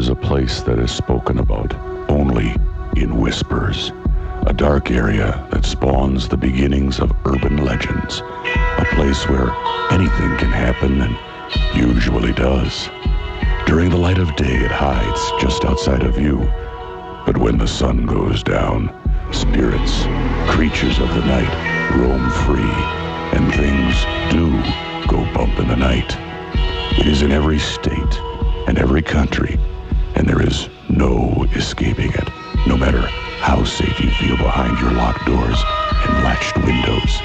is a place that is spoken about only in whispers. A dark area that spawns the beginnings of urban legends. A place where anything can happen and usually does. During the light of day, it hides just outside of you. But when the sun goes down, spirits, creatures of the night, roam free, and things do go bump in the night. It is in every state and every country, and there is no escaping it, no matter how safe you feel behind your locked doors and latched windows.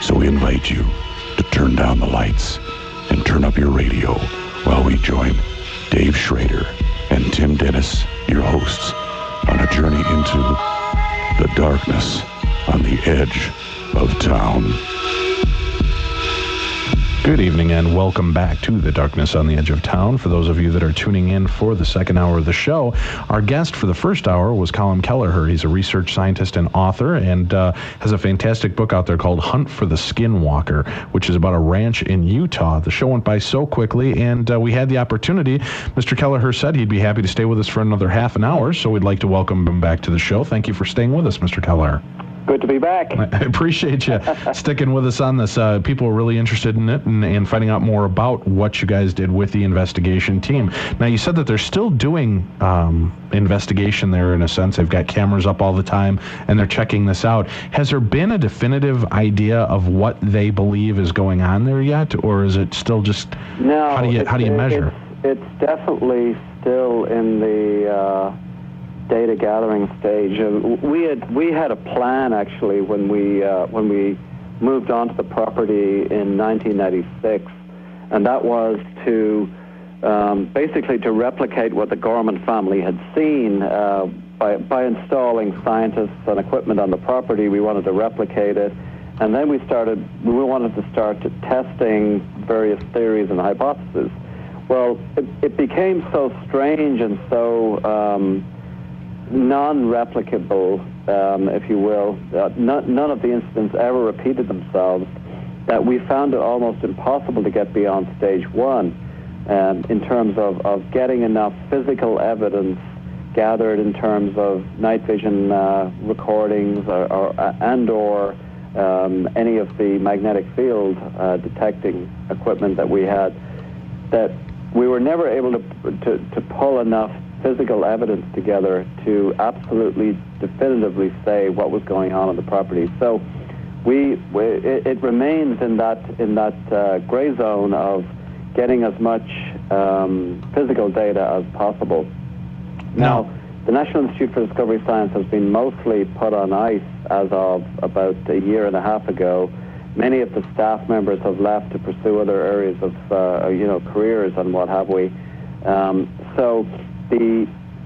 So we invite you to turn down the lights and turn up your radio while we join Dave Schrader and Tim Dennis, your hosts, on a journey into the darkness on the edge of town. Good evening and welcome back to The Darkness on the Edge of Town. For those of you that are tuning in for the second hour of the show, our guest for the first hour was Colm Kelleher. He's a research scientist and author and has a fantastic book out there called Hunt for the Skinwalker, which is about a ranch in Utah. The show went by so quickly and we had the opportunity. Mr. Kelleher said he'd be happy to stay with us for another half an hour, so we'd like to welcome him back to the show. Thank you for staying with us, Mr. Kelleher. Good to be back. I appreciate you sticking with us on this. People are really interested in it and finding out more about what you guys did with the investigation team. Now, you said that they're still doing investigation there in a sense. They've got cameras up all the time, and they're checking this out. Has there been a definitive idea of what they believe is going on there yet, or is it still just no? How do you measure? It's definitely still in the data gathering stage. We had a plan actually when we moved onto the property in 1996, and that was to basically to replicate what the Gorman family had seen by installing scientists and equipment on the property. We wanted to replicate it, and then we wanted to start testing various theories and hypotheses. Well, it became so strange and so non-replicable, if you will. None of the incidents ever repeated themselves, that we found it almost impossible to get beyond stage one in terms of getting enough physical evidence gathered in terms of night vision recordings or any of the magnetic field detecting equipment that we had, that we were never able to pull enough physical evidence together to absolutely definitively say what was going on the property. So it remains in that gray zone of getting as much physical data as possible. Now, the National Institute for Discovery Science has been mostly put on ice as of about a year and a half ago. Many of the staff members have left to pursue other areas of careers and what have we.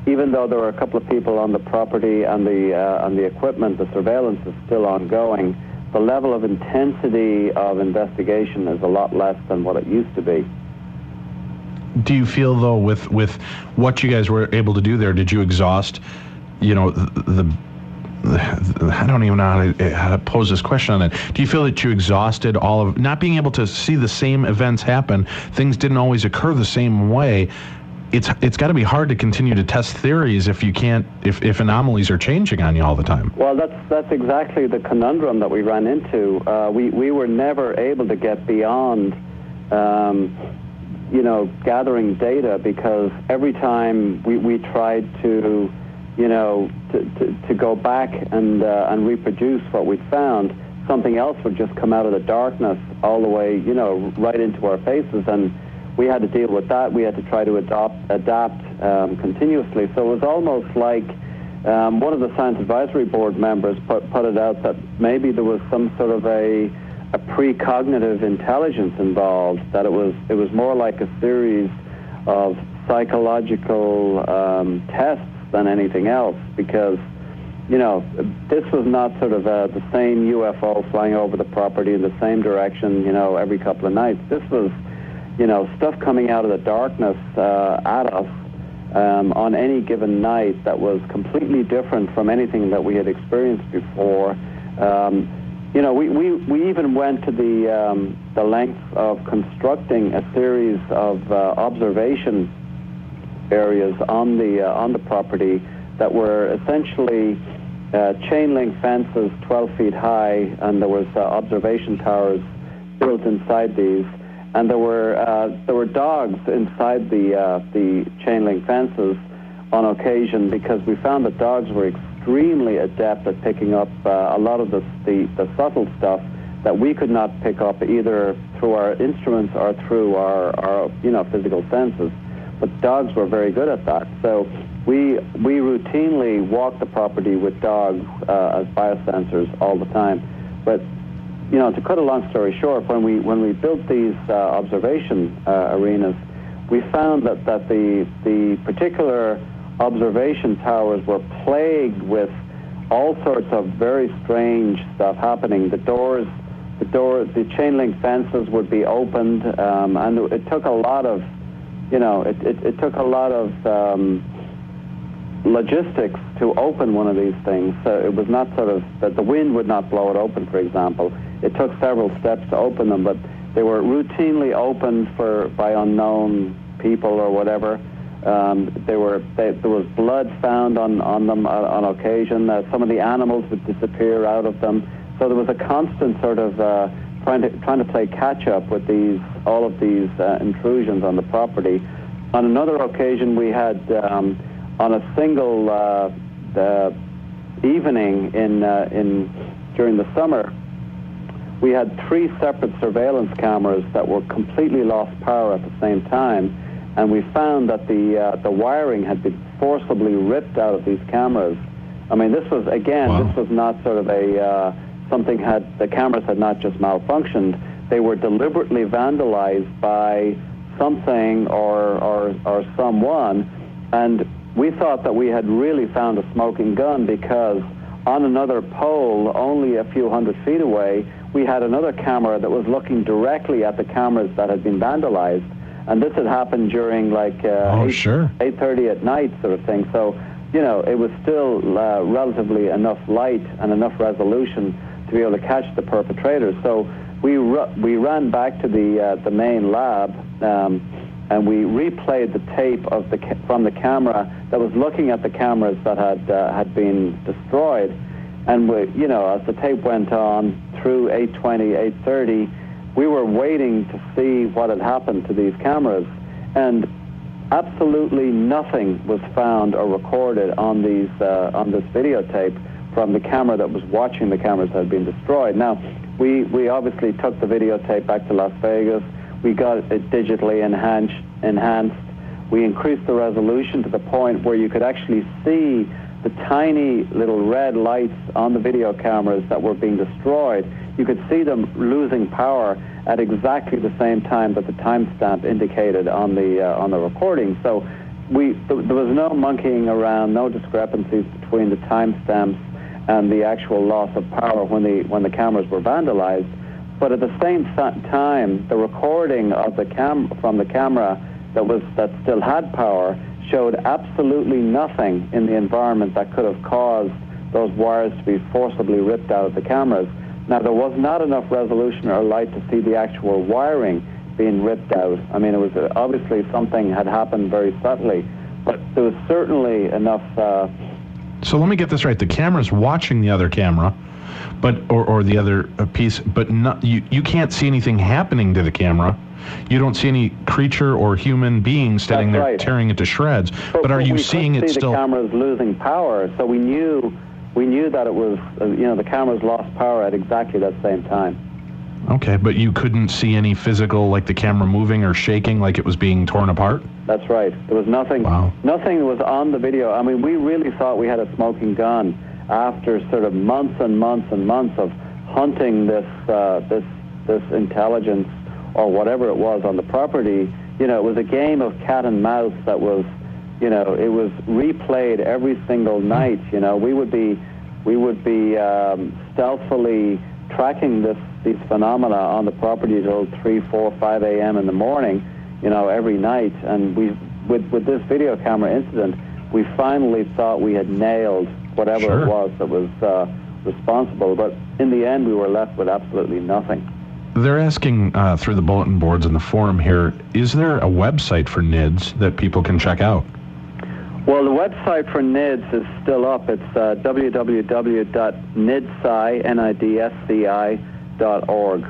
Even though there are a couple of people on the property and the equipment, the surveillance is still ongoing. The level of intensity of investigation is a lot less than what it used to be. Do you feel, though, with what you guys were able to do there, did you exhaust, I don't even know how to pose this question on it. Do you feel that you exhausted all of, not being able to see the same events happen, things didn't always occur the same way? It's got to be hard to continue to test theories if you can't, if anomalies are changing on you all the time. Well, that's exactly the conundrum that we ran into. We were never able to get beyond, gathering data, because every time we tried to go back and reproduce what we'd found, something else would just come out of the darkness all the way, right into our faces, and we had to deal with that. We had to try to adapt continuously. So it was almost like one of the Science Advisory Board members put it out that maybe there was some sort of a precognitive intelligence involved, that it was more like a series of psychological tests than anything else, because this was not sort of the same UFO flying over the property in the same direction, every couple of nights. This was stuff coming out of the darkness at us on any given night that was completely different from anything that we had experienced before. We even went to the length of constructing a series of observation areas on the property that were essentially chain link fences 12 feet high, and there was observation towers built inside these, and there were dogs inside the chain link fences on occasion, because we found that dogs were extremely adept at picking up a lot of the subtle stuff that we could not pick up either through our instruments or through our physical senses. But dogs were very good at that. So we routinely walk the property with dogs as biosensors all the time. But to cut a long story short, when we built these observation arenas, we found that the particular observation towers were plagued with all sorts of very strange stuff happening. The chain link fences would be opened, and it took a lot of, it took a lot of logistics to open one of these things. So it was not sort of that the wind would not blow it open, for example. It took several steps to open them, but they were routinely opened by unknown people or whatever. There was blood found on them on occasion. Some of the animals would disappear out of them. So there was a constant sort of trying to play catch up with all of these intrusions on the property. On another occasion, we had on a single evening during the summer, we had 3 separate surveillance cameras that were completely lost power at the same time, and we found that the wiring had been forcibly ripped out of these cameras. I mean, this was, again, Wow. This was not sort of the cameras had not just malfunctioned, they were deliberately vandalized by something or someone, and we thought that we had really found a smoking gun, because on another pole, only a few hundred feet away, we had another camera that was looking directly at the cameras that had been vandalized. And this had happened during 8:30 at night sort of thing. So, it was still relatively enough light and enough resolution to be able to catch the perpetrators. So we ran back to the main lab, and we replayed the tape from the camera that was looking at the cameras that had been destroyed. And as the tape went on through 8:20, 8:30, we were waiting to see what had happened to these cameras, and absolutely nothing was found or recorded on this videotape from the camera that was watching the cameras that had been destroyed. Now, we obviously took the videotape back to Las Vegas. We got it digitally enhanced. We increased the resolution to the point where you could actually see the tiny little red lights on the video cameras that were being destroyed. You could see them losing power at exactly the same time that the timestamp indicated on the recording. So there was no monkeying around, no discrepancies between the timestamps and the actual loss of power when the cameras were vandalized. But at the same time, the recording of from the camera that still had power showed absolutely nothing in the environment that could have caused those wires to be forcibly ripped out of the cameras. Now, there was not enough resolution or light to see the actual wiring being ripped out. I mean, it was obviously something had happened very subtly, but there was certainly enough. So let me get this right: the camera's watching the other camera, or the other piece, but not, you can't see anything happening to the camera. You don't see any creature or human being standing there right, tearing it to shreds. But are you seeing it still? The cameras losing power, so we knew that it was the cameras lost power at exactly that same time. Okay, but you couldn't see any physical, like the camera moving or shaking, like it was being torn apart? That's right. There was nothing. Wow. Nothing was on the video. I mean, we really thought we had a smoking gun after sort of months and months and months of hunting this intelligence or whatever it was on the property. It was a game of cat and mouse that was, it was replayed every single night. We would be stealthily tracking these phenomena on the property till 3, 4, 5 a.m. in the morning, every night. And with this video camera incident, we finally thought we had nailed whatever it was that was responsible. But in the end, we were left with absolutely nothing. They're asking through the bulletin boards and the forum here, is there a website for NIDS that people can check out? Well, the website for NIDS is still up. It's www.nidsci.org.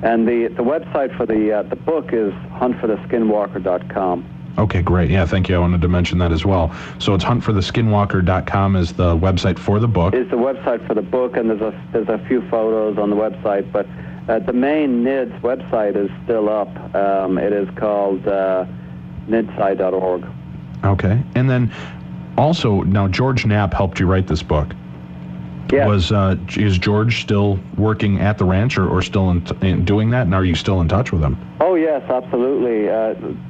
And the website for the book is huntfortheskinwalker.com. Okay, great. Yeah, thank you. I wanted to mention that as well. So it's huntfortheskinwalker.com is the website for the book. It's the website for the book, and there's a few photos on the website, but the main NIDS website is still up. It is called nidsci.org. Okay. And then also, now George Knapp helped you write this book. Yes. Is George still working at the ranch or still in doing that, and are you still in touch with him? Oh, yes, absolutely.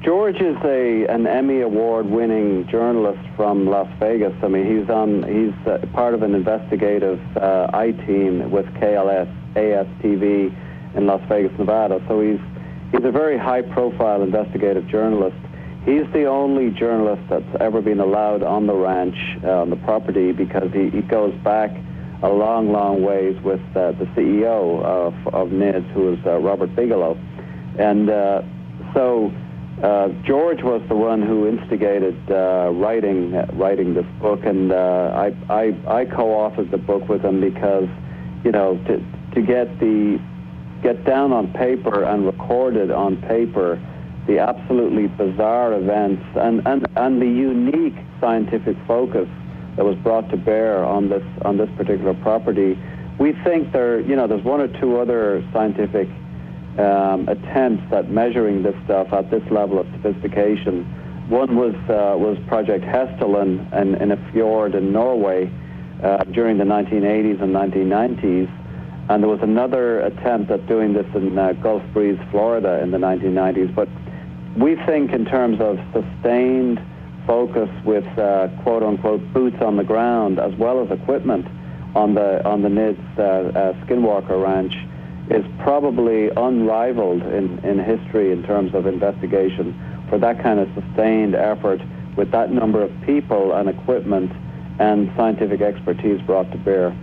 George is an Emmy Award-winning journalist from Las Vegas. I mean, he's part of an investigative I-team with KLAS-TV in Las Vegas, Nevada. So he's a very high-profile investigative journalist. He's the only journalist that's ever been allowed on the ranch, on the property, because he goes back a long, long ways with the CEO of NIDS, who is Robert Bigelow. And so George was the one who instigated writing this book, and I co-authored the book with him because, to get down on paper and recorded on paper the absolutely bizarre events and the unique scientific focus that was brought to bear on this particular property. We think there's one or two other scientific attempts at measuring this stuff at this level of sophistication. One was Project Hestelin in a fjord in Norway during the 1980s and 1990s, and there was another attempt at doing this in Gulf Breeze, Florida in the 1990s. But we think in terms of sustained focus with quote-unquote boots on the ground as well as equipment on the NIDS Skinwalker Ranch is probably unrivaled in history in terms of investigation for that kind of sustained effort with that number of people and equipment and scientific expertise brought to bear.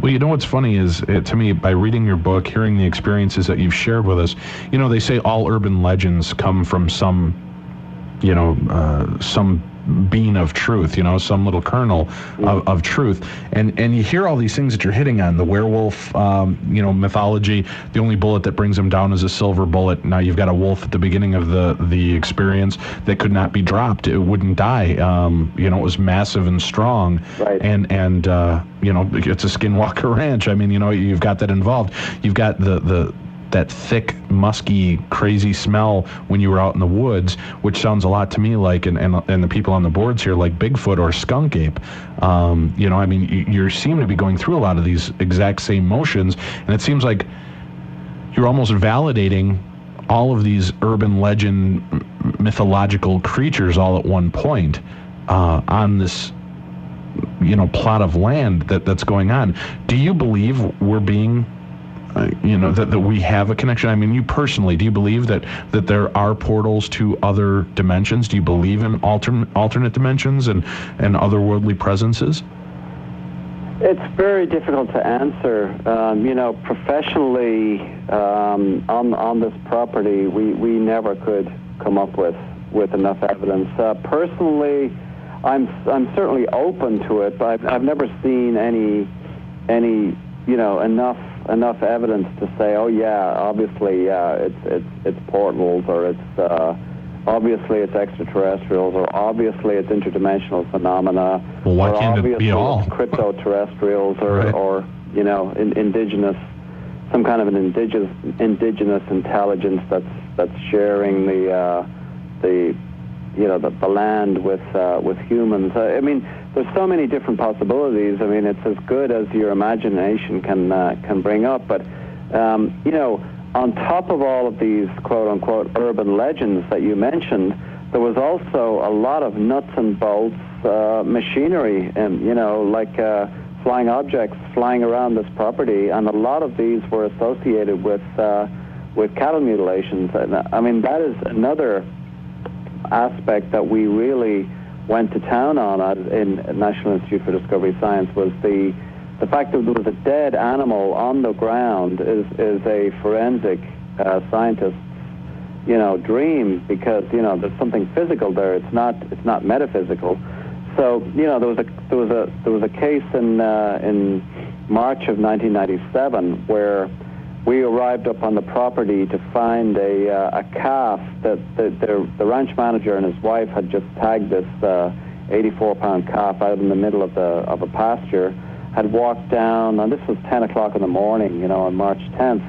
Well, you know what's funny is, to me, by reading your book, hearing the experiences that you've shared with us, they say all urban legends come from some bean of truth, some little kernel of truth. And you hear all these things that you're hitting on, the werewolf, mythology. The only bullet that brings them down is a silver bullet. Now you've got a wolf at the beginning of the experience that could not be dropped. It wouldn't die. It was massive and strong. Right. And it's a Skinwalker Ranch. I mean, you've got that involved. You've got that thick, musky, crazy smell when you were out in the woods, which sounds a lot to me like, and the people on the boards here, like Bigfoot or skunk ape. You seem to be going through a lot of these exact same motions, and it seems like you're almost validating all of these urban legend, mythological creatures all at one point on this plot of land that's going on. Do you believe we're being that we have a connection? I mean, you personally, do you believe that there are portals to other dimensions? Do you believe in alternate dimensions and otherworldly presences? It's very difficult to answer. Professionally, on this property, we never could come up with enough evidence. Personally, I'm certainly open to it, but I've never seen any enough evidence to say, oh yeah, obviously it's portals, or it's obviously it's extraterrestrials, or obviously it's interdimensional phenomena. Well, why can't it be all? Cryptoterrestrials, or indigenous, some kind of an indigenous intelligence that's sharing the land with humans. I mean, there's so many different possibilities. I mean, it's as good as your imagination can bring up. But on top of all of these quote-unquote urban legends that you mentioned, there was also a lot of nuts and bolts machinery, and like flying objects flying around this property, and a lot of these were associated with cattle mutilations. And I mean, that is another aspect that we really went to town on in National Institute for Discovery Science, was the fact that there was a dead animal on the ground is a forensic scientist's dream, because there's something physical there. It's not metaphysical. So there was a case in March of 1997 where we arrived up on the property to find a calf that the ranch manager and his wife had just tagged this 84-pound calf out in the middle of a pasture, had walked down, and this was 10 o'clock in the morning, on March 10th,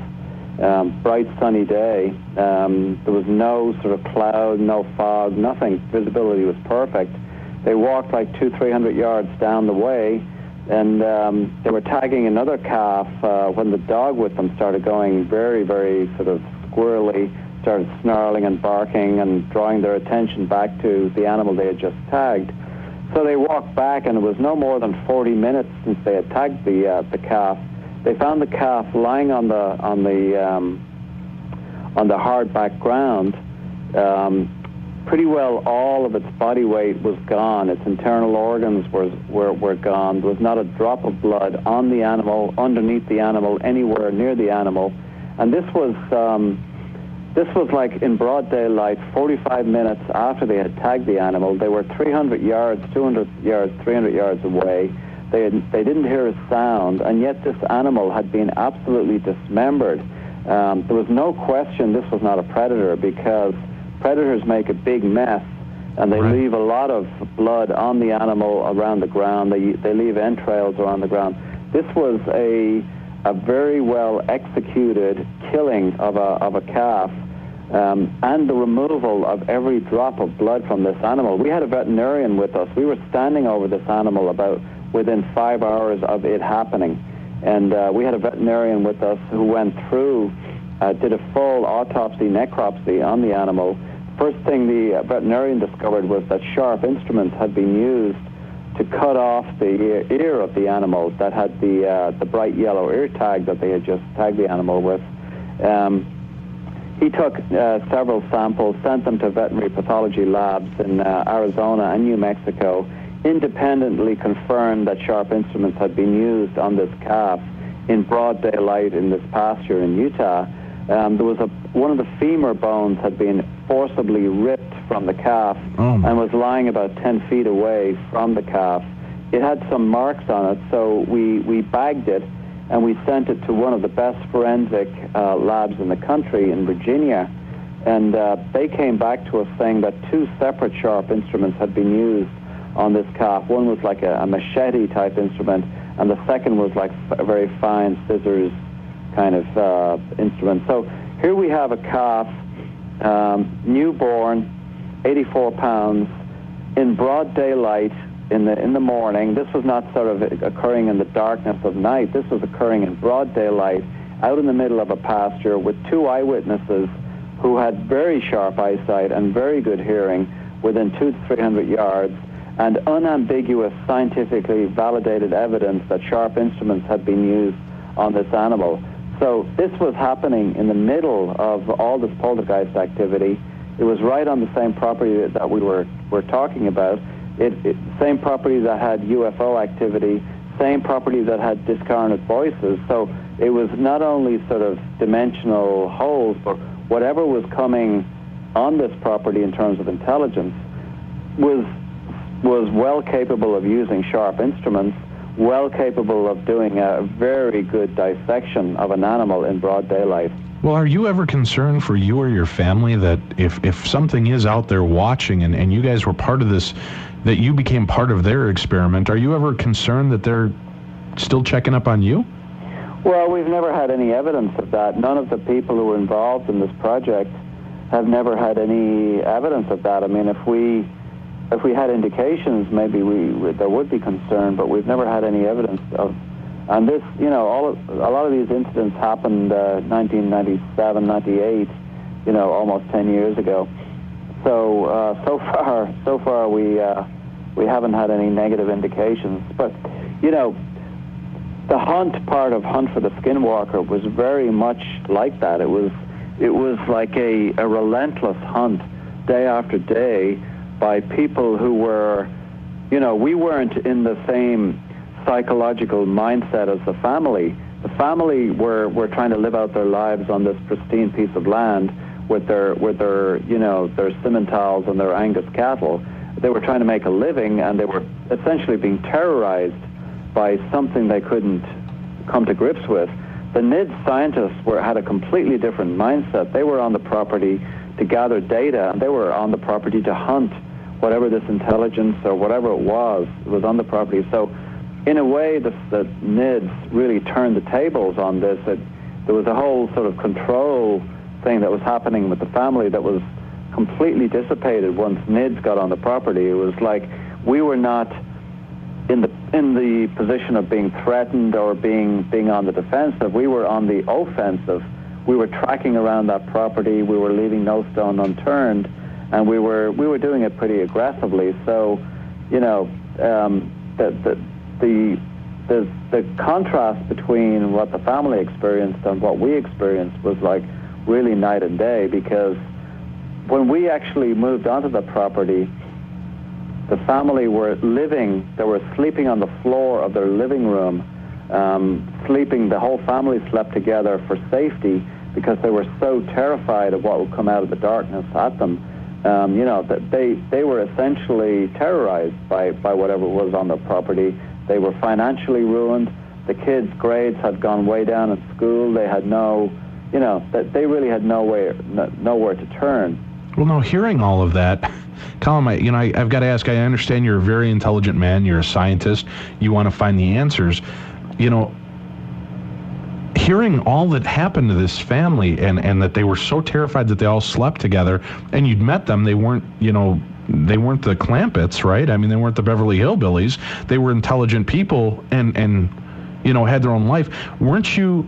bright sunny day. There was no sort of cloud, no fog, nothing. Visibility was perfect. They walked like 200-300 yards down the way, and they were tagging another calf when the dog with them started going very, very sort of squirrely, started snarling and barking and drawing their attention back to the animal they had just tagged. So they walked back, and it was no more than 40 minutes since they had tagged the calf. They found the calf lying on the hardback ground. Pretty well all of its body weight was gone. Its internal organs were gone. There was not a drop of blood on the animal, underneath the animal, anywhere near the animal. And this was like in broad daylight, 45 minutes after they had tagged the animal. They were 300 yards, 200 yards, 300 yards away. They didn't hear a sound, and yet this animal had been absolutely dismembered. There was no question this was not a predator, because predators make a big mess, and they leave a lot of blood on the animal around the ground. They leave entrails around the ground. This was a very well executed killing of a calf, and the removal of every drop of blood from this animal. We had a veterinarian with us. We were standing over this animal about within 5 hours of it happening, and we had a veterinarian with us who went through, did a full autopsy, necropsy on the animal. First thing the veterinarian discovered was that sharp instruments had been used to cut off the ear of the animal that had the bright yellow ear tag that they had just tagged the animal with. He took several samples, sent them to veterinary pathology labs in Arizona and New Mexico, independently confirmed that sharp instruments had been used on this calf in broad daylight in this pasture in Utah. There was one of the femur bones had been forcibly ripped from the calf and was lying about 10 feet away from the calf. It had some marks on it, so we bagged it and we sent it to one of the best forensic labs in the country in Virginia, and they came back to us saying that two separate sharp instruments had been used on this calf. One was like a machete type instrument, and the second was like a very fine scissors kind of instrument. So here we have a calf, newborn, 84 pounds, in broad daylight in the morning. This was not sort of occurring in the darkness of night. This was occurring in broad daylight out in the middle of a pasture with two eyewitnesses who had very sharp eyesight and very good hearing within 200 to 300 yards, and unambiguous, scientifically validated evidence that sharp instruments had been used on this animal. So this was happening in the middle of all this poltergeist activity. It was right on the same property that we were talking about. Same property that had UFO activity, same property that had discarnate voices. So it was not only sort of dimensional holes, but whatever was coming on this property in terms of intelligence was well capable of using sharp instruments, well capable of doing a very good dissection of an animal in broad daylight. Well, are you ever concerned for you or your family that if something is out there watching and you guys were part of this, that you became part of their experiment, are you ever concerned that they're still checking up on you? Well, we've never had any evidence of that. None of the people who were involved in this project have never had any evidence of that. I mean, if we had indications, maybe there would be concern, but we've never had any evidence of. And this, a lot of these incidents happened 1997, 98, almost 10 years ago. So so far we haven't had any negative indications. But the hunt part of Hunt for the Skinwalker was very much like that. It was like a relentless hunt, day after day, by people who were, we weren't in the same psychological mindset as the family. The family were trying to live out their lives on this pristine piece of land with their Simmentals and their Angus cattle, they were trying to make a living, and they were essentially being terrorized by something they couldn't come to grips with. The NIDS scientists had a completely different mindset. They were on the property to gather data, and they were on the property to hunt whatever this intelligence or whatever it was on the property. So in a way, the NIDS really turned the tables on this. There was a whole sort of control thing that was happening with the family that was completely dissipated once NIDS got on the property. It was like we were not in the position of being threatened or being on the defensive. We were on the offensive. We were tracking around that property. We were leaving no stone unturned, and we were doing it pretty aggressively. So, you know, the contrast between what the family experienced and what we experienced was like really night and day, because when we actually moved onto the property, the family were sleeping on the floor of their living room, the whole family slept together for safety because they were so terrified of what would come out of the darkness at them. You know, that they were essentially terrorized by whatever was on the property. They were financially ruined. The kids' grades had gone way down in school. They had they really had nowhere to turn. Well, now, hearing all of that, Colm, I've got to ask, I understand you're a very intelligent man, you're a scientist, you want to find the answers. You know, hearing all that happened to this family and that they were so terrified that they all slept together, and you'd met them, they weren't the Clampetts, right? I mean, they weren't the Beverly Hillbillies. They were intelligent people and had their own life. Wasn't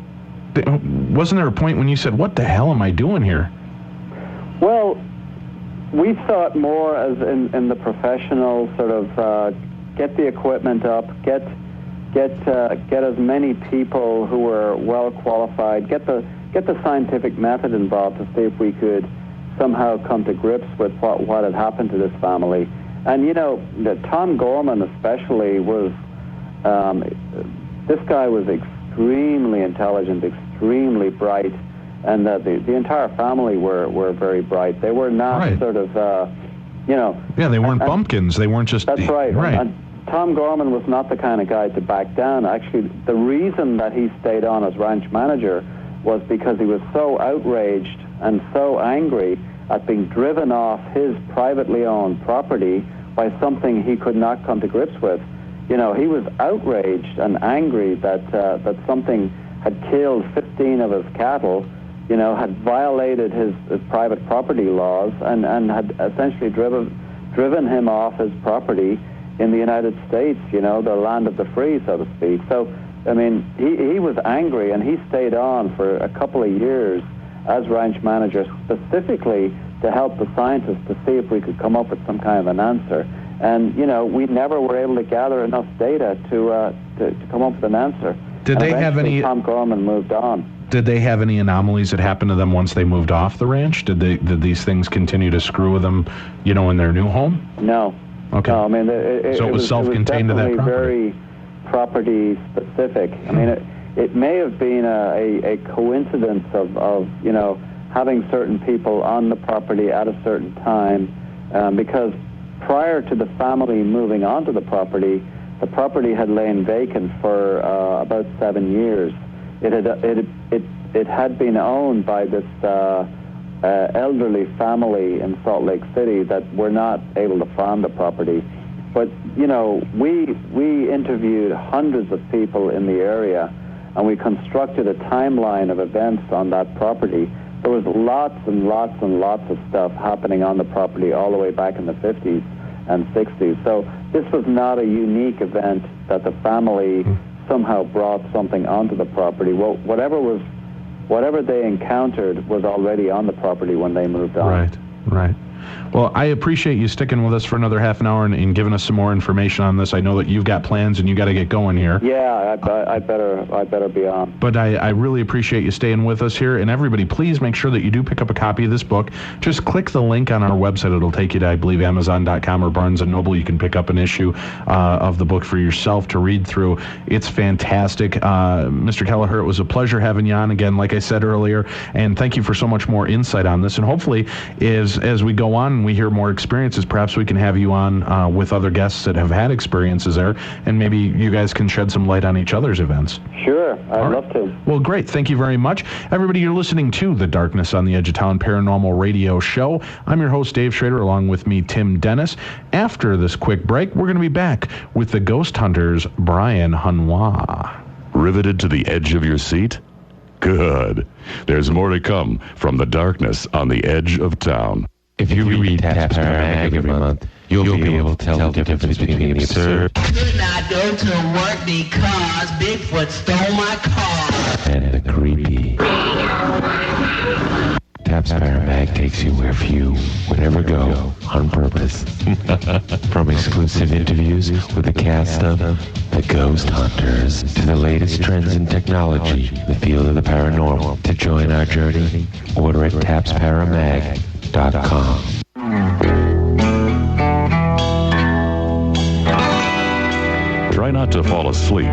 there a point when you said, what the hell am I doing here? Well, we thought more as in the professional sort of get the equipment up, get as many people who were well qualified, get the scientific method involved to see if we could somehow come to grips with what had happened to this family. And Tom Gorman especially was this guy was extremely intelligent, extremely bright. And the entire family were very bright. They were not sort of, Yeah, they weren't bumpkins. They weren't just... That's right. Right. And Tom Gorman was not the kind of guy to back down. Actually, the reason that he stayed on as ranch manager was because he was so outraged and so angry at being driven off his privately owned property by something he could not come to grips with. He was outraged and angry that something had killed 15 of his cattle, had violated his private property laws and had essentially driven him off his property in the United States, the land of the free, so to speak. So, I mean, he was angry, and he stayed on for a couple of years as ranch manager, specifically to help the scientists to see if we could come up with some kind of an answer. And, we never were able to gather enough data to come up with an answer. Did they have any... Tom Gorman moved on. Did they have any anomalies that happened to them once they moved off the ranch? Did these things continue to screw with them, in their new home? No. Okay. No, I mean, it was self-contained to that property? Very property specific. I mean, it may have been a coincidence of having certain people on the property at a certain time, because prior to the family moving onto the property had lain vacant for about 7 years. It had been owned by this elderly family in Salt Lake City that were not able to farm the property. But we interviewed hundreds of people in the area, and we constructed a timeline of events on that property. There was lots and lots and lots of stuff happening on the property all the way back in the 50s and 60s. So this was not a unique event that the family somehow brought something onto the property. Well, whatever they encountered was already on the property when they moved on. Right. Well, I appreciate you sticking with us for another half an hour and giving us some more information on this. I know that you've got plans and you got to get going here. Yeah, I better be on. But I really appreciate you staying with us here. And everybody, please make sure that you do pick up a copy of this book. Just click the link on our website. It'll take you to, I believe, Amazon.com or Barnes & Noble. You can pick up an issue of the book for yourself to read through. It's fantastic. Mr. Kelleher, it was a pleasure having you on again, like I said earlier. And thank you for so much more insight on this. And hopefully, as we go go on and we hear more experiences, perhaps we can have you on with other guests that have had experiences there, and maybe you guys can shed some light on each other's events. Sure, I'd love to. Well, great. Thank you very much. Everybody, you're listening to the Darkness on the Edge of Town Paranormal Radio Show. I'm your host, Dave Schrader, along with me, Tim Dennis. After this quick break, we're going to be back with the Ghost Hunters, Brian Harnois. Riveted to the edge of your seat? Good. There's more to come from the Darkness on the Edge of Town. If you read Taps Paramag every month, you'll be able to tell the difference between the absurd Could not go to work because Bigfoot stole my car. and the creepy. Taps Paramag takes you where few would ever go on purpose. From exclusive interviews with the cast of The Ghost Hunters to the latest trends in technology, the field of the paranormal. To join our journey, order at tapsparamag.com. Try not to fall asleep.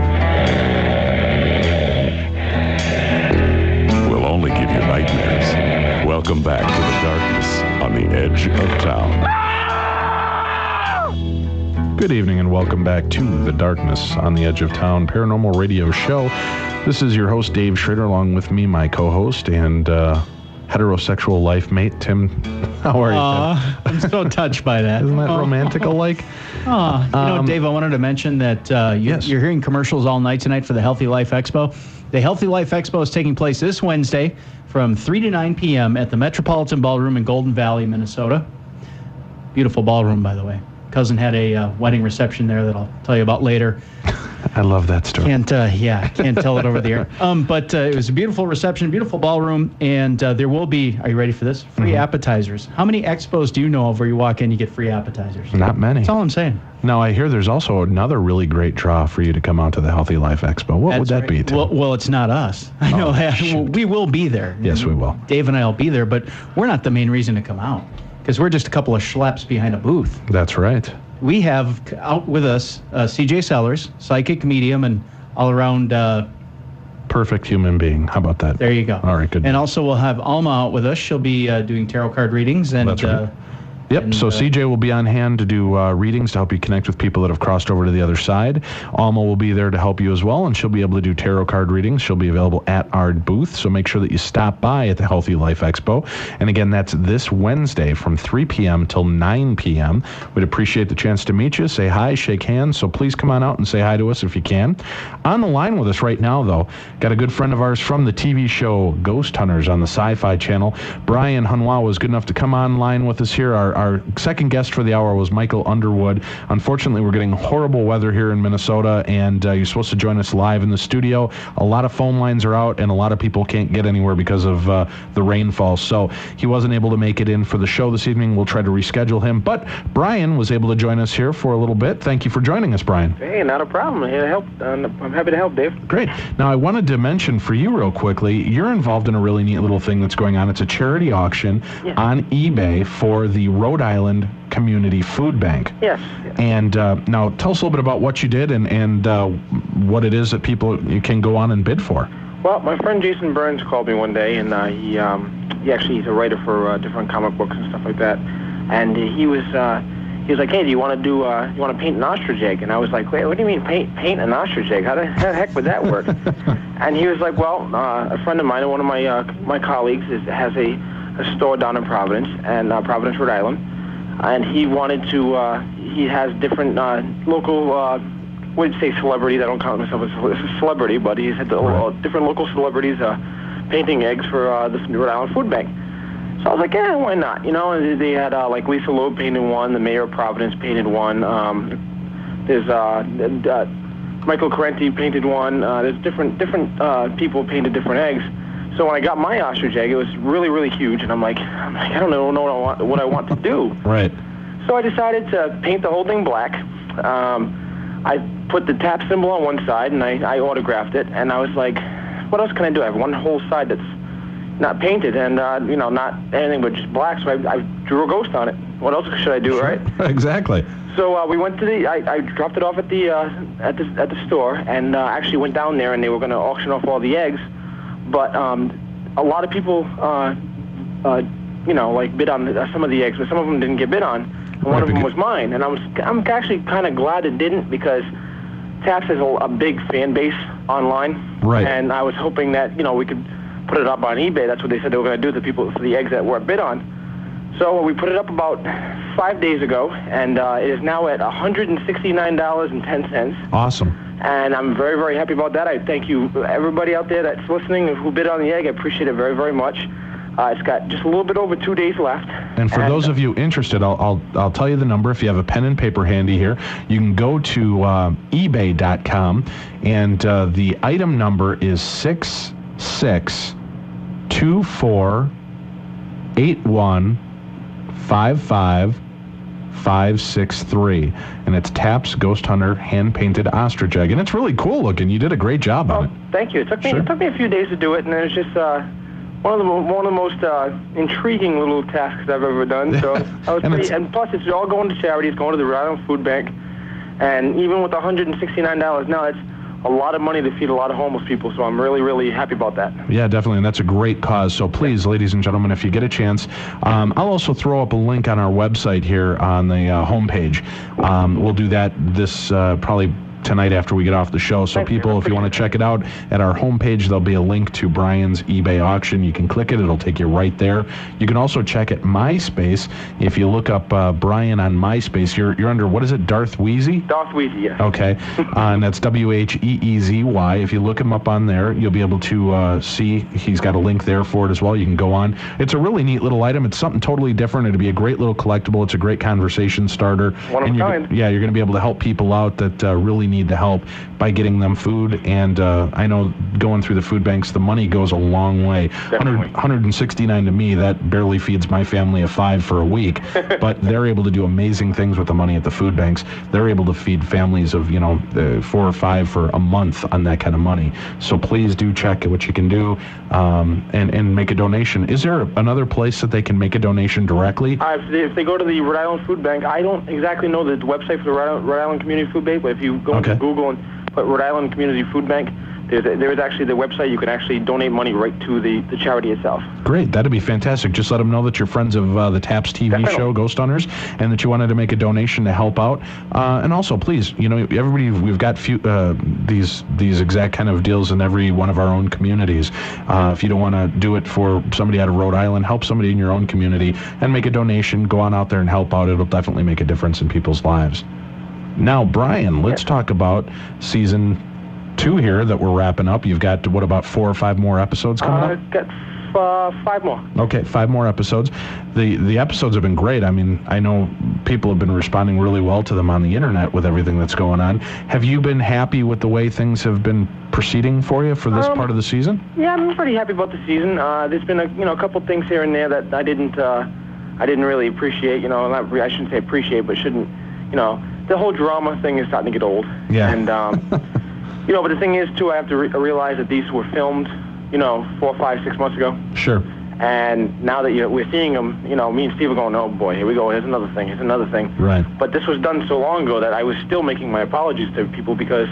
We'll only give you nightmares. Welcome back to the Darkness on the Edge of Town. Good evening and welcome back to the Darkness on the Edge of Town Paranormal Radio Show. This is your host, Dave Schrader, along with me, my co-host, and heterosexual life mate, Tim. How are you, Tim? I'm so touched by that. Isn't that romantic-alike? Dave, I wanted to mention that Yes. you're hearing commercials all night tonight for the Healthy Life Expo. The Healthy Life Expo is taking place this Wednesday from 3 to 9 p.m. at the Metropolitan Ballroom in Golden Valley, Minnesota. Beautiful ballroom, by the way. Cousin had a wedding reception there that I'll tell you about later. I love that story. Can't tell it over the air. But it was a beautiful reception, beautiful ballroom, and there will be, are you ready for this? Free appetizers. How many expos do you know of where you walk in, you get free appetizers? Not many. That's all I'm saying. Now, I hear there's also another really great draw for you to come out to the Healthy Life Expo. What would that be, Tim? Well, it's not us. I know that. We will be there. Yes, we will. Dave and I will be there, but we're not the main reason to come out because we're just a couple of schleps behind a booth. That's right. We have out with us CJ Sellers, psychic medium, and all-around... Perfect human being. How about that? there you go. All right, good. And also we'll have Alma out with us. She'll be doing tarot card readings. And, That's right. Yep, and, so CJ will be on hand to do readings to help you connect with people that have crossed over to the other side. Alma will be there to help you as well, and she'll be able to do tarot card readings. She'll be available at our booth, so make sure that you stop by at the Healthy Life Expo. And again, that's this Wednesday from 3 p.m. till 9 p.m. We'd appreciate the chance to meet you, say hi, shake hands, so please come on out and say hi to us if you can. On the line with us right now, though, got a good friend of ours from the TV show Ghost Hunters on the Sci-Fi Channel. Brian Harnois was good enough to come online with us here. Our second guest for the hour was Michael Underwood. Unfortunately, we're getting horrible weather here in Minnesota, and you're supposed to join us live in the studio. A lot of phone lines are out, and a lot of people can't get anywhere because of the rainfall. So he wasn't able to make it in for the show this evening. We'll try to reschedule him. But Brian was able to join us here for a little bit. Thank you for joining us, Brian. Hey, not a problem. I'm here to help. I'm happy to help, Dave. Great. Now, I wanted to mention for you real quickly, you're involved in a really neat little thing that's going on. It's a charity auction on eBay for the Rhode Island Community Food Bank. Yes. And now tell us a little bit about what you did and what it is that people you can go on and bid for. Well, my friend Jason Burns called me one day, and he's a writer for different comic books and stuff like that. And he was like, "Hey, do you want to paint an ostrich egg?" And I was like, "Wait, what do you mean paint an ostrich egg? How the heck would that work?" And he was like, "Well, a friend of mine, one of my colleagues, has a store down in Providence, Providence, Rhode Island, and he wanted to. He has different local." Would say celebrities. I don't count myself as a celebrity, but he's had different local celebrities painting eggs for this Rhode Island Food Bank. So I was like, yeah, why not? You know, they had like Lisa Loeb painted one, the mayor of Providence painted one. There's Michael Correnti painted one. There's different people painted different eggs. So when I got my ostrich egg, it was really, really huge, and I'm like, I don't know what I want to do. Right. So I decided to paint the whole thing black. I put the tap symbol on one side, and I autographed it, and I was like, what else can I do? I have one whole side that's not painted and, not anything but just black, so I drew a ghost on it. What else should I do, right? Exactly. So we went to I dropped it off at the store, and actually went down there, and they were going to auction off all the eggs, but a lot of people like bid on some of the eggs, but some of them didn't get bid on, and one of them was mine. And I'm actually kind of glad it didn't, because Taps has a big fan base online, right? And I was hoping that we could put it up on eBay. That's what they said they were going to do. The people for the eggs that weren't bid on. So we put it up about 5 days ago, and it is now at $169.10. Awesome. And I'm very, very happy about that. I thank you, everybody out there that's listening who bid on the egg. I appreciate it very, very much. It's got just a little bit over 2 days left. And for those of you interested, I'll tell you the number. If you have a pen and paper handy here, you can go to ebay.com, and the item number is 662481555563, and it's Taps Ghost Hunter hand-painted ostrich egg, and it's really cool looking. You did a great job on it. Thank you. It took me a few days to do it, and it was just one of the most intriguing little tasks I've ever done. So I was and plus it's all going to charity. It's going to the Rhode Island Food Bank, and even with $169 now, it's a lot of money to feed a lot of homeless people, so I'm really, really happy about that. Yeah, definitely, and that's a great cause. So please, ladies and gentlemen, if you get a chance, I'll also throw up a link on our website here on the homepage. We'll do that this probably tonight after we get off the show. So people, if you want to check it out, at our homepage, there'll be a link to Brian's eBay auction. You can click it. It'll take you right there. You can also check at MySpace. If you look up Brian on MySpace, you're under, what is it, Darth Wheezy? Darth Wheezy, yes. Okay. And that's WHEEZY. If you look him up on there, you'll be able to see he's got a link there for it as well. You can go on. It's a really neat little item. It's something totally different. It'll be a great little collectible. It's a great conversation starter. One of a kind. Yeah, you're going to be able to help people out that really need the help by getting them food. And I know going through the food banks, the money goes a long way. $169 to me, that barely feeds my family of 5 for a week. But they're able to do amazing things with the money at the food banks. They're able to feed families of 4 or 5 for a month on that kind of money. So please do check what you can do and make a donation. Is there another place that they can make a donation directly? If they go to the Rhode Island Food Bank, I don't exactly know the website for the Rhode Island Community Food Bank, but if you go into Google and put Rhode Island Community Food Bank, there is actually the website. You can actually donate money right to the charity itself. Great. That'd be fantastic. Just let them know that you're friends of the Taps TV show, Ghost Hunters, and that you wanted to make a donation to help out. And also, please, everybody, we've got these exact kind of deals in every one of our own communities. If you don't want to do it for somebody out of Rhode Island, help somebody in your own community and make a donation. Go on out there and help out. It'll definitely make a difference in people's lives. Now, Brian, let's talk about season 2 here that we're wrapping up. You've got, what, about 4 or 5 more episodes coming up? I've got 5 more. Okay, 5 more episodes. The episodes have been great. I mean, I know people have been responding really well to them on the internet with everything that's going on. Have you been happy with the way things have been proceeding for you for this part of the season? Yeah, I'm pretty happy about the season. There's been a couple things here and there that I didn't really appreciate. I shouldn't say appreciate, but shouldn't. The whole drama thing is starting to get old. Yeah. And but the thing is too, I have to realize that these were filmed, 4, 5, 6 months ago. Sure. And now that we're seeing them, me and Steve are going, oh boy, here we go, here's another thing. Right. But this was done so long ago that I was still making my apologies to people because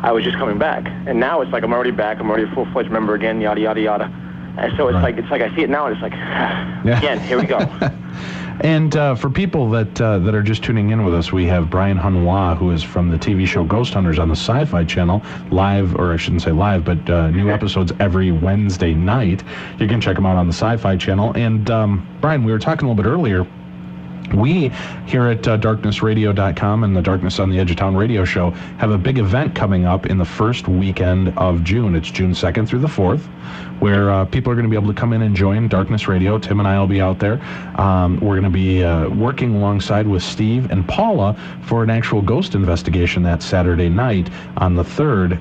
I was just coming back. And now it's like I'm already back, I'm already a full-fledged member again, yada, yada, yada. And so it's like I see it now, and it's like, again, here we go. And for people that are just tuning in with us, we have Brian Harnois, who is from the TV show Ghost Hunters on the Sci-Fi Channel, live, or I shouldn't say live, but new episodes every Wednesday night. You can check them out on the Sci-Fi Channel. And Brian, we were talking a little bit earlier. We here at darknessradio.com and the Darkness on the Edge of Town radio show have a big event coming up in the first weekend of June. It's June 2nd through the 4th, where people are going to be able to come in and join Darkness Radio. Tim and I will be out there. We're going to be working alongside with Steve and Paula for an actual ghost investigation that Saturday night on the 3rd.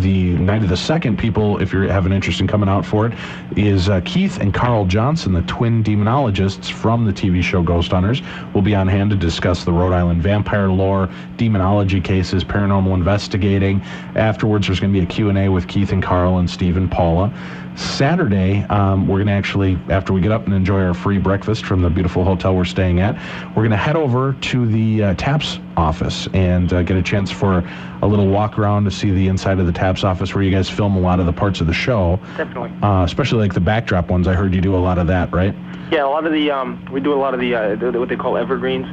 The night of the 2nd, people, if you have an interest in coming out for it, is Keith and Carl Johnson, the twin demonologists from the TV show Ghost Hunters, will be on hand to discuss the Rhode Island vampire lore, demonology cases, paranormal investigating. Afterwards, there's going to be a Q&A with Keith and Carl and Steve and Paula. Saturday, we're going to actually, after we get up and enjoy our free breakfast from the beautiful hotel we're staying at, we're going to head over to the TAPS office and get a chance for a little walk around to see the inside of the TAPS office where you guys film a lot of the parts of the show. Definitely. Especially like the backdrop ones. I heard you do a lot of that, right? Yeah, a lot of the, we do a lot of the what they call evergreens.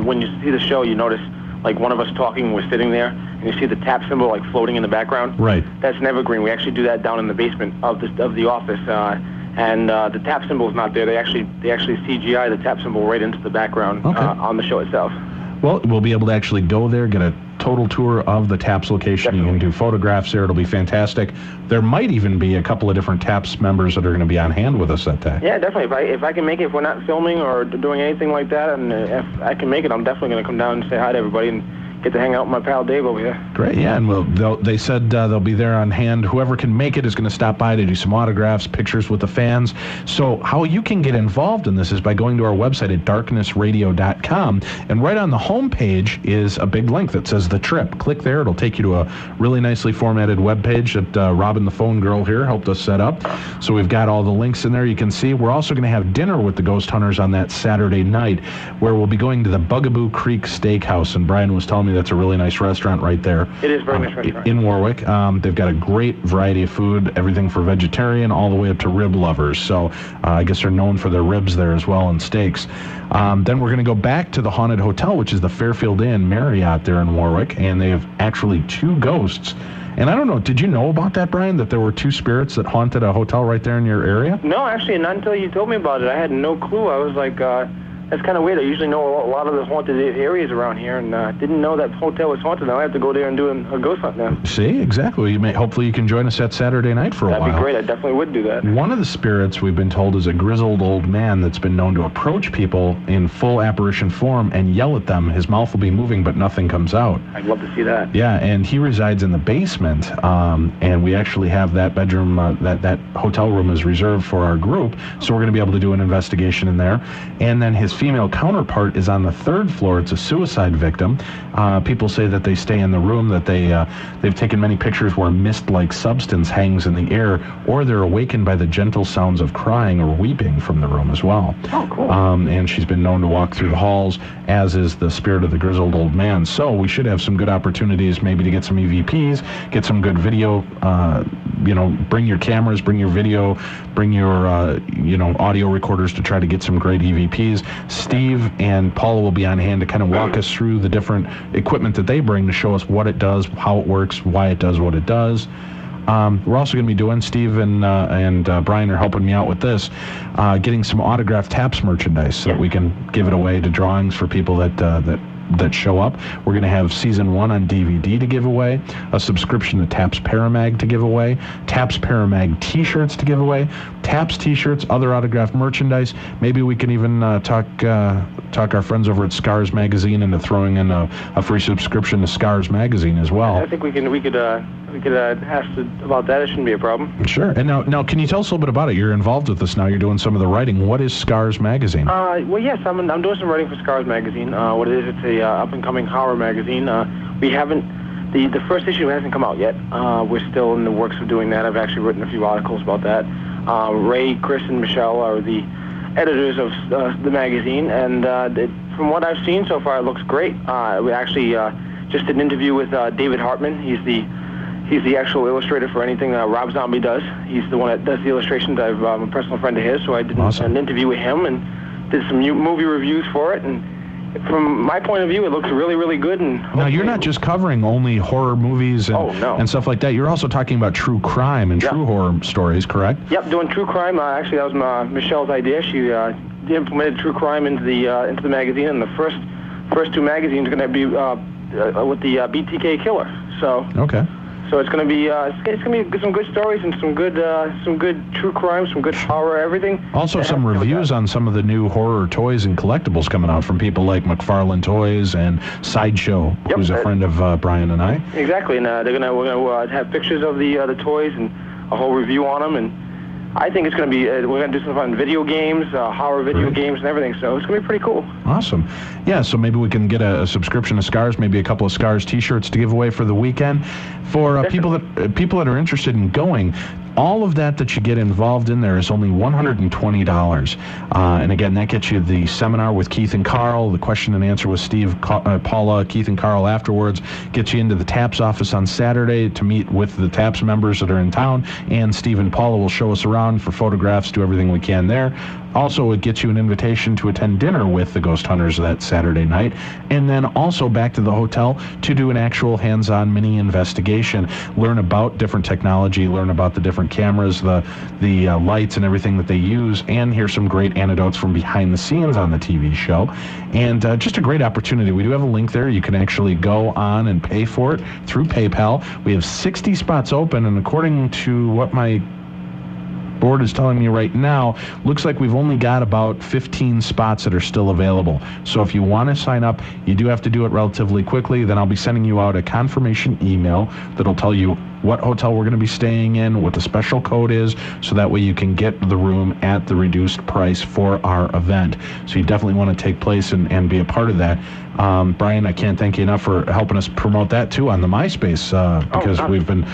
When you see the show, you notice like one of us talking, we're sitting there, and you see the TAP symbol like floating in the background. Right. That's an evergreen. We actually do that down in the basement of the office, and the TAP symbol is not there. They actually CGI the TAP symbol right into the background on the show itself. Well, we'll be able to actually go there, get a total tour of the TAPS location. Definitely. You can do photographs there. It'll be fantastic. There might even be a couple of different TAPS members that are going to be on hand with us that day. Yeah, definitely. If I can make it, if we're not filming or doing anything like that, and if I can make it, I'm definitely going to come down and say hi to everybody and get to hang out with my pal Dave over here. Great, yeah, and they said they'll be there on hand. Whoever can make it is going to stop by to do some autographs, pictures with the fans. So how you can get involved in this is by going to our website at darknessradio.com, and right on the home page is a big link that says The Trip. Click there. It'll take you to a really nicely formatted web page that Robin, the phone girl here, helped us set up. So we've got all the links in there you can see. We're also going to have dinner with the Ghost Hunters on that Saturday night, where we'll be going to the Bugaboo Creek Steakhouse, and Brian was telling me that's a really nice restaurant right there. It is very nice restaurant. In Warwick. They've got a great variety of food, everything for vegetarian all the way up to rib lovers. So I guess they're known for their ribs there as well and steaks. Then we're going to go back to the Haunted Hotel, which is the Fairfield Inn Marriott there in Warwick, and they have actually 2 ghosts. And I don't know, did you know about that, Brian, that there were 2 spirits that haunted a hotel right there in your area? No, actually, not until you told me about it. I had no clue. I was like, that's kind of weird. I usually know a lot of the haunted areas around here, and didn't know that hotel was haunted. Now I have to go there and do a ghost hunt now. See, exactly. Hopefully you can join us that Saturday night for a while. That'd be great. I definitely would do that. One of the spirits we've been told is a grizzled old man that's been known to approach people in full apparition form and yell at them. His mouth will be moving, but nothing comes out. I'd love to see that. Yeah, and he resides in the basement, and we actually have that bedroom, that hotel room is reserved for our group, so we're going to be able to do an investigation in there. And then his female counterpart is on the 3rd floor. It's a suicide victim. People say that they stay in the room, that they've taken many pictures where mist-like substance hangs in the air, or they're awakened by the gentle sounds of crying or weeping from the room as well. Oh, cool. And she's been known to walk through the halls, as is the spirit of the grizzled old man. So we should have some good opportunities maybe to get some EVPs, get some good video, bring your cameras, bring your video, bring your, audio recorders to try to get some great EVPs. Steve and Paula will be on hand to kind of walk us through the different equipment that they bring to show us what it does, how it works, why it does what it does. We're also going to be doing, Steve and Brian are helping me out with this, getting some autographed TAPS merchandise so that we can give it away to drawings for people that show up. We're going to have season 1 on DVD to give away, a subscription to TAPS Paramag to give away, TAPS Paramag t-shirts to give away, TAPS t-shirts, other autographed merchandise. Maybe we can even talk our friends over at Scars Magazine into throwing in a free subscription to Scars Magazine as well. I think we could ask about that. It shouldn't be a problem. Sure. And now, can you tell us a little bit about it? You're involved with this now. You're doing some of the writing. What is Scars Magazine? Well, yes, I'm doing some writing for Scars Magazine. What it is, it's a up-and-coming horror magazine. We haven't, the first issue hasn't come out yet. We're still in the works of doing that. I've actually written a few articles about that. Ray, Chris, and Michelle are the editors of the magazine, and from what I've seen so far, it looks great. We actually just did an interview with David Hartman. He's the actual illustrator for anything Rob Zombie does. He's the one that does the illustrations. I'm a personal friend of his, so I did an interview with him and did some movie reviews for it. And from my point of view, it looks really, really good. And now, you're not just covering only horror movies and stuff like that. You're also talking about true crime and true horror stories, correct? Yep, doing true crime. Actually, that was Michelle's idea. She implemented true crime into the magazine, and the first 2 magazines are going to be with the BTK killer. So okay. So it's going to be some good stories and some good true crime, some good horror, everything. Also, some reviews on some of the new horror toys and collectibles coming out from people like McFarlane Toys and Sideshow, who's a friend of Brian and I. Exactly, and we're gonna have pictures of the toys and a whole review on them, and I think it's going to be, we're going to do some fun video games, horror video games and everything, so it's going to be pretty cool. Awesome. Yeah, so maybe we can get a subscription to Scars, maybe a couple of Scars t-shirts to give away for the weekend. For people that are interested in going, all of that you get involved in there is only $120. And again, that gets you the seminar with Keith and Carl, the question and answer with Steve, Paula, Keith and Carl afterwards, gets you into the TAPS office on Saturday to meet with the TAPS members that are in town, and Steve and Paula will show us around for photographs, do everything we can there. Also, it gets you an invitation to attend dinner with the Ghost Hunters that Saturday night, and then also back to the hotel to do an actual hands-on mini investigation, learn about different technology, learn about the different cameras, the lights and everything that they use, and hear some great anecdotes from behind the scenes on the TV show. And just a great opportunity. We do have a link there. You can actually go on and pay for it through PayPal. We have 60 spots open, and according to what my board is telling me right now, looks like we've only got about 15 spots that are still available. So if you want to sign up, you do have to do it relatively quickly. Then I'll be sending you out a confirmation email that'll tell you what hotel we're going to be staying in, what the special code is, so that way you can get the room at the reduced price for our event. So you definitely want to take place and be a part of that. Brian, I can't thank you enough for helping us promote that too on the MySpace, because we've been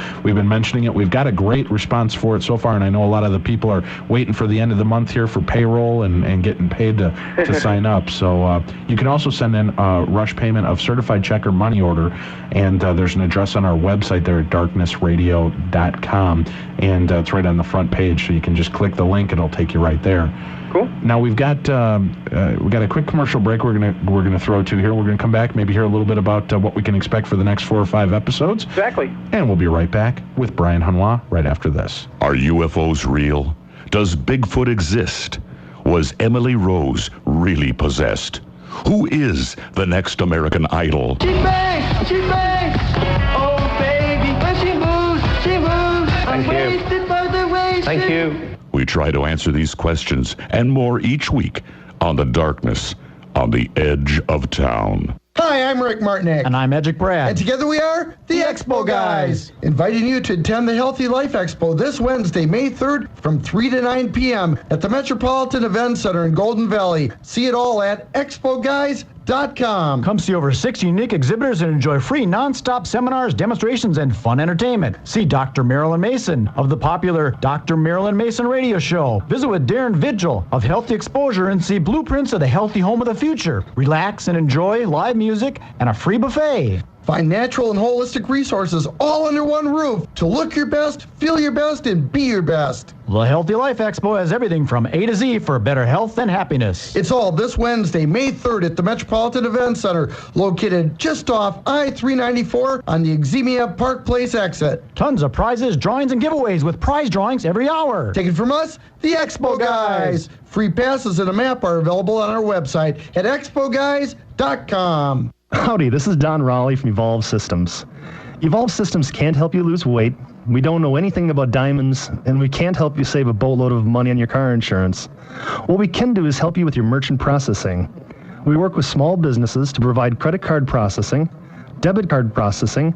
mentioning it. We've got a great response for it so far, and I know a lot of the people are waiting for the end of the month here for payroll and getting paid to sign up. So you can also send in a rush payment of certified check or money order, and there's an address on our website there at darknessradio.com, and it's right on the front page, so you can just click the link and it'll take you right there. Cool. Now we've got a quick commercial break we're gonna throw to here. We're gonna come back, maybe hear a little bit about what we can expect for the next 4 or 5 episodes. Exactly. And we'll be right back with Brian Harnois right after this. Are UFOs real? Does Bigfoot exist? Was Emily Rose really possessed? Who is the next American Idol? She bangs! She bangs! Oh, baby, when she moves, she moves. I'm wasted by the way. Thank you. We try to answer these questions and more each week on The Darkness on the Edge of Town. Hi, I'm Rick Martinek. And I'm Edgic Brad. And together we are the Expo Guys, inviting you to attend the Healthy Life Expo this Wednesday, May 3rd from 3 to 9 p.m. at the Metropolitan Event Center in Golden Valley. See it all at expoguys.com. Come see over 6 unique exhibitors and enjoy free non-stop seminars, demonstrations, and fun entertainment. See Dr. Marilyn Mason of the popular Dr. Marilyn Mason radio show. Visit with Darren Vigil of Healthy Exposure and see blueprints of the healthy home of the future. Relax and enjoy live music and a free buffet. Find natural and holistic resources all under one roof to look your best, feel your best, and be your best. The Healthy Life Expo has everything from A to Z for better health and happiness. It's all this Wednesday, May 3rd at the Metropolitan Event Center, located just off I-394 on the Eximia Park Place exit. Tons of prizes, drawings, and giveaways with prize drawings every hour. Take it from us, the Expo Guys. Free passes and a map are available on our website at expoguys.com. Howdy, this is Don Raleigh from Evolve Systems. Evolve Systems can't help you lose weight. We don't know anything about diamonds, and we can't help you save a boatload of money on your car insurance. What we can do is help you with your merchant processing. We work with small businesses to provide credit card processing, debit card processing,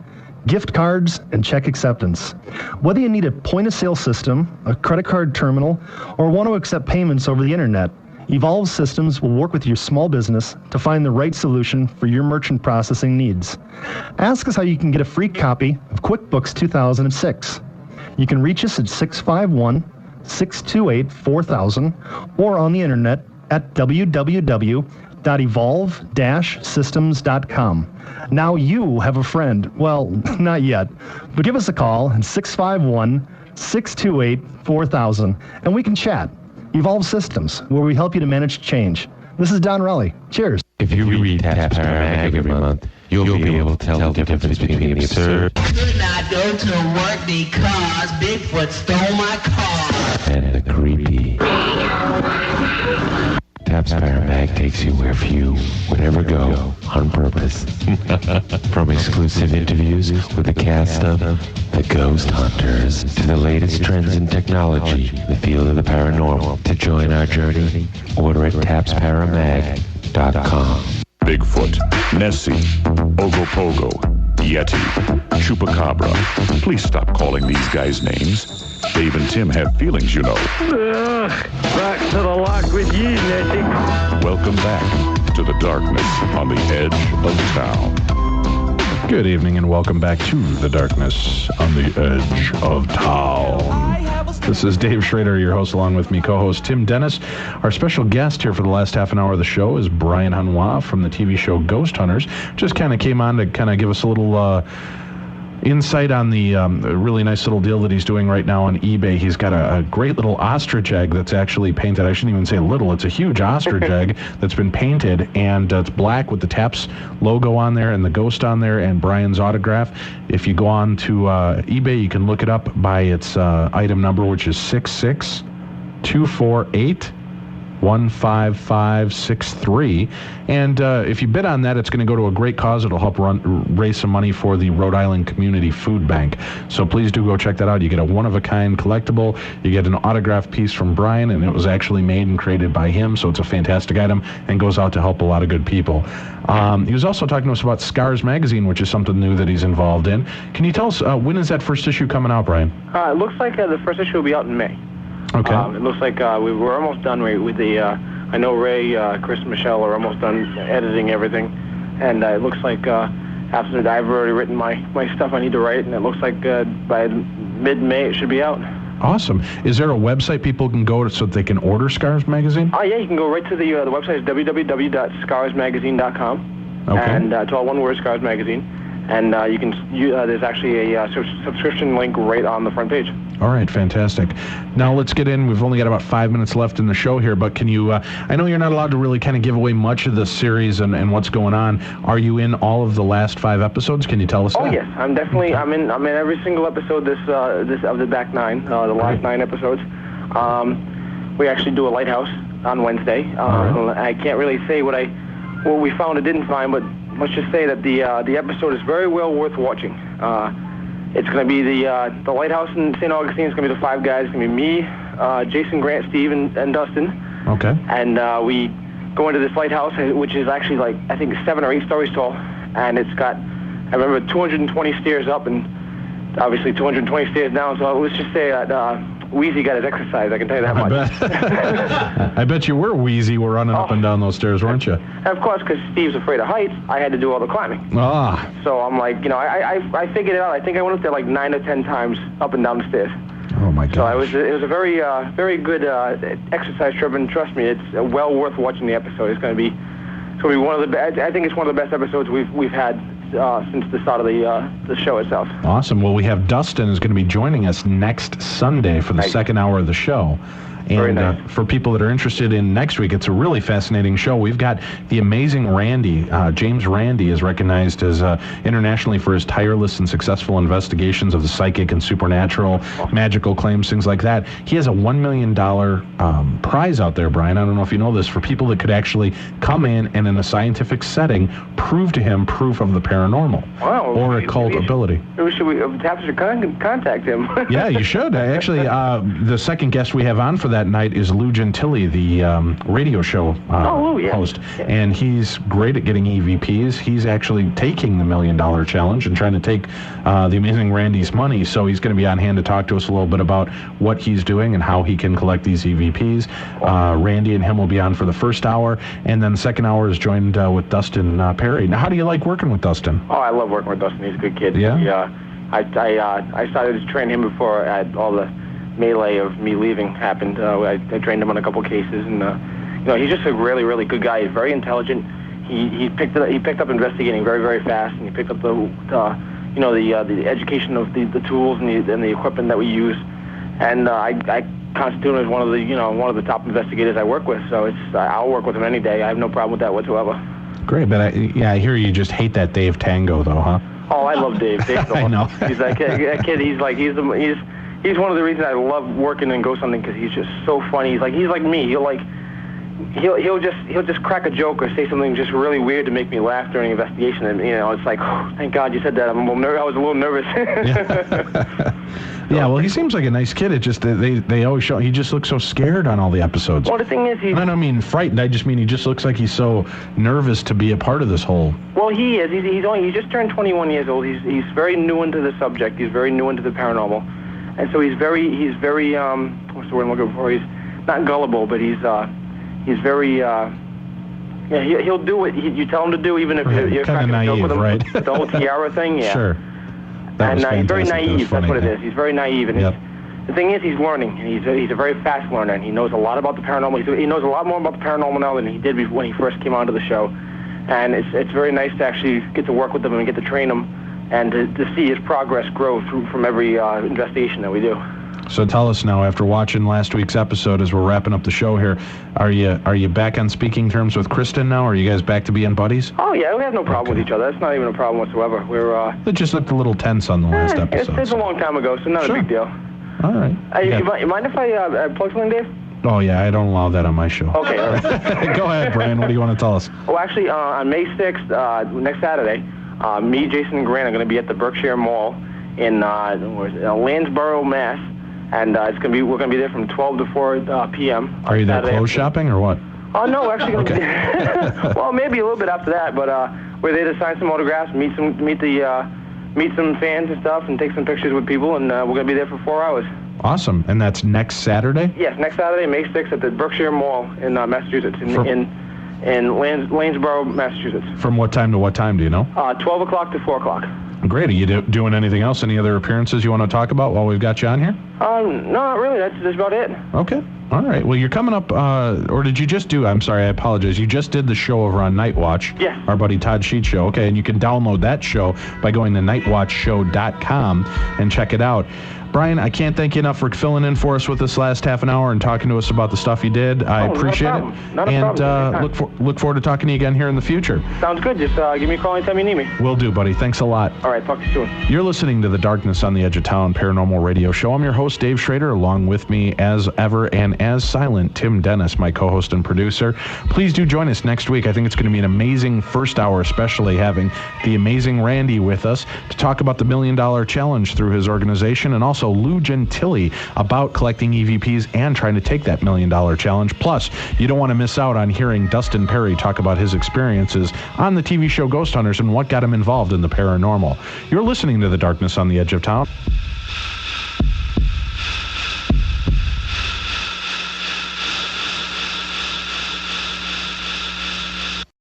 gift cards, and check acceptance. Whether you need a point-of-sale system, a credit card terminal, or want to accept payments over the internet, Evolve Systems will work with your small business to find the right solution for your merchant processing needs. Ask us how you can get a free copy of QuickBooks 2006. You can reach us at 651-628-4000 or on the internet at www.evolve-systems.com. Now you have a friend. Well, not yet, but give us a call at 651-628-4000 and we can chat. Evolve Systems, where we help you to manage change. This is Don Raleigh. Cheers. If you read TAPS Paramag every month, you'll be able to tell the difference between the absurd Could not go to work because Bigfoot stole my car. and the creepy. TAPS Paramag takes you where few would ever go on purpose. From exclusive interviews with the cast of The Ghost Hunters to the latest trends in technology, the field of the paranormal. To join our journey, order at tapsparamag.com. Bigfoot, Nessie, Ogopogo, Yeti, Chupacabra. Please stop calling these guys names. Dave and Tim have feelings, you know. Back to the lock with you, Nessie. Welcome back to the darkness on the edge of town. Good evening and welcome back to The Darkness on the Edge of Town. This is Dave Schrader, your host, along with me, co-host Tim Dennis. Our special guest here for the last half an hour of the show is Brian Harnois from the TV show Ghost Hunters. Just kind of came on to kind of give us a little insight on the really nice little deal that he's doing right now on eBay. He's got a great little ostrich egg that's actually painted. I shouldn't even say little. It's a huge ostrich egg that's been painted, and it's black with the TAPS logo on there and the ghost on there and Brian's autograph. If you go on to eBay, you can look it up by its item number, which is 66248-15563. And if you bid on that, it's going to go to a great cause. It'll help raise some money for the Rhode Island Community Food Bank. So please do go check that out. You get a one-of-a-kind collectible. You get an autographed piece from Brian, and it was actually made and created by him. So it's a fantastic item and goes out to help a lot of good people. He was also talking to us about Scars Magazine, which is something new that he's involved in. Can you tell us, when is that first issue coming out, Brian? It looks like the first issue will be out in May. Okay. It looks like we're almost done with the... I know Ray, Chris, and Michelle are almost done editing everything, and it looks like after I've already written my stuff I need to write, and it looks like by mid-May it should be out. Awesome. Is there a website people can go to so that they can order Scars Magazine? Oh, yeah, you can go right to the website is www.scarsmagazine.com. Okay. And it's all one word, Scars Magazine. And you can there's actually a subscription link right on the front page. All right, fantastic. Now let's get in. We've only got about 5 minutes left in the show here, but can you, I know you're not allowed to really kind of give away much of the series and what's going on. Are you in all of the last 5 episodes? Can you tell us that? Oh, yes. I'm definitely, I'm in every single episode this of the back 9, the last 9 episodes. We actually do a lighthouse on Wednesday. I can't really say what we found or didn't find, but let's just say that the episode is very well worth watching. It's going to be the lighthouse in St. Augustine. It's going to be the 5 guys. It's going to be me, Jason, Grant, Steve, and Dustin. Okay. And we go into this lighthouse, which is actually like, I think, 7 or 8 stories tall. And it's got, I remember, 220 stairs up and obviously 220 stairs down. So let's just say that Wheezy got his exercise, I can tell you that much. I bet you were wheezy. We're running up and down those stairs, weren't you? And of course, because Steve's afraid of heights, I had to do all the climbing. So I'm like, I figured it out. I think I went up there like 9 or 10 times up and down the stairs. Oh my God! So it was a very very good exercise trip, and trust me, it's well worth watching the episode. It's going to be one of the I think it's one of the best episodes we've had since the start of the show itself. Awesome. Well, we have Dustin is going to be joining us next Sunday for the second hour of the show. Very nice. For people that are interested in next week, it's a really fascinating show. We've got the amazing Randy. James Randy is recognized as internationally for his tireless and successful investigations of the psychic and supernatural, magical claims, things like that. He has a $1 million prize out there, Brian. I don't know if you know this, for people that could actually come in and in a scientific setting prove to him proof of the paranormal or occult ability. We should contact him. Yeah, you should. Actually, the second guest we have on for that night is Lou Gentili, the radio show host. Yeah. And he's great at getting EVPs. He's actually taking the $1 million challenge and trying to take the amazing Randy's money. So he's going to be on hand to talk to us a little bit about what he's doing and how he can collect these EVPs. Randy and him will be on for the first hour, and then the second hour is joined with Dustin Perry. Now, how do you like working with Dustin? Oh, I love working with Dustin. He's a good kid. Yeah? I started to train him before all the melee of me leaving happened. I trained him on a couple cases, and he's just a really, really good guy. He's very intelligent. He picked up investigating very, very fast, and he picked up the education of the tools and the equipment that we use. And I constitute him as one of the top investigators I work with. So I'll work with him any day. I have no problem with that whatsoever. Great, but I hear you just hate that Dave Tango, though, huh? Oh, I love Dave. I know. He's that kid. He's one of the reasons I love working in ghost hunting, because he's just so funny. He's like me. He'll just crack a joke or say something just really weird to make me laugh during an investigation, and it's like, oh, thank God you said that. I was a little nervous. Yeah, well, he seems like a nice kid. It just they always show he just looks so scared on all the episodes. Well, the thing is, I don't mean frightened. I just mean he just looks like he's so nervous to be a part of this whole. Well, he is. He's just turned 21 years old. He's very new into the subject. He's very new into the paranormal, and so he's very what's the word I'm looking for? He's not gullible, but he's very Yeah, he'll do what you tell him to do, even if you're kind of naive, with him. right? The whole tiara thing, yeah. Sure. That was he's very fantastic. naive. That's what it is. He's very naive, and Yep. the thing is, he's learning, and he's a very fast learner, and he knows a lot about the paranormal. He knows a lot more about the paranormal now than he did when he first came onto the show, and it's very nice to actually get to work with him and get to train him, and to see his progress grow from every investigation that we do. So tell us now, after watching last week's episode, as we're wrapping up the show here, are you back on speaking terms with Kristen now? Are you guys back to being buddies? Oh yeah, we have no problem with each other. That's not even a problem whatsoever. We're It just looked a little tense on the last episode. It's a long time ago, so not a big deal. All right. You mind if I plug something, Dave? Oh yeah, I don't allow that on my show. Okay. All right. Go ahead, Brian. What do you want to tell us? Well, actually, on May 6th, next Saturday, me, Jason, and Grant are going to be at the Berkshire Mall in Lansborough, Mass. And we're gonna be there from 12 to 4 p.m. Are you there clothes shopping or what? Oh no, we're actually gonna be well, maybe a little bit after that, but we're there to sign some autographs, meet some fans and stuff, and take some pictures with people, and we're gonna be there for 4 hours. Awesome. And that's next Saturday? Yes, next Saturday, May 6th, at the Berkshire Mall in Massachusetts, in Lanesborough, Massachusetts. From what time to what time, do you know? 12 o'clock to 4 o'clock. Great. Are you doing anything else? Any other appearances you want to talk about while we've got you on here? No, not really. That's about it. Okay. All right. Well, you're coming up, or did you just do, I'm sorry, I apologize. You just did the show over on Night Watch. Yes. Our buddy Todd Sheet Show. Okay. And you can download that show by going to nightwatchshow.com and check it out. Brian, I can't thank you enough for filling in for us with this last half an hour and talking to us about the stuff you did. I appreciate it. Not a problem. And look forward to talking to you again here in the future. Sounds good. Just give me a call anytime you need me. Will do, buddy. Thanks a lot. All right. Talk to you soon. You're listening to the Darkness on the Edge of Town Paranormal Radio Show. I'm your host, Dave Schrader. Along with me, as ever and as silent, Tim Dennis, my co-host and producer. Please do join us next week. I think it's going to be an amazing first hour, especially having the amazing Randy with us to talk about the $1 Million Challenge through his organization, and also Lou Gentili about collecting EVPs and trying to take that $1 Million Challenge. Plus, you don't want to miss out on hearing Dustin Perry talk about his experiences on the TV show Ghost Hunters and what got him involved in the paranormal. You're listening to The Darkness on the Edge of Town.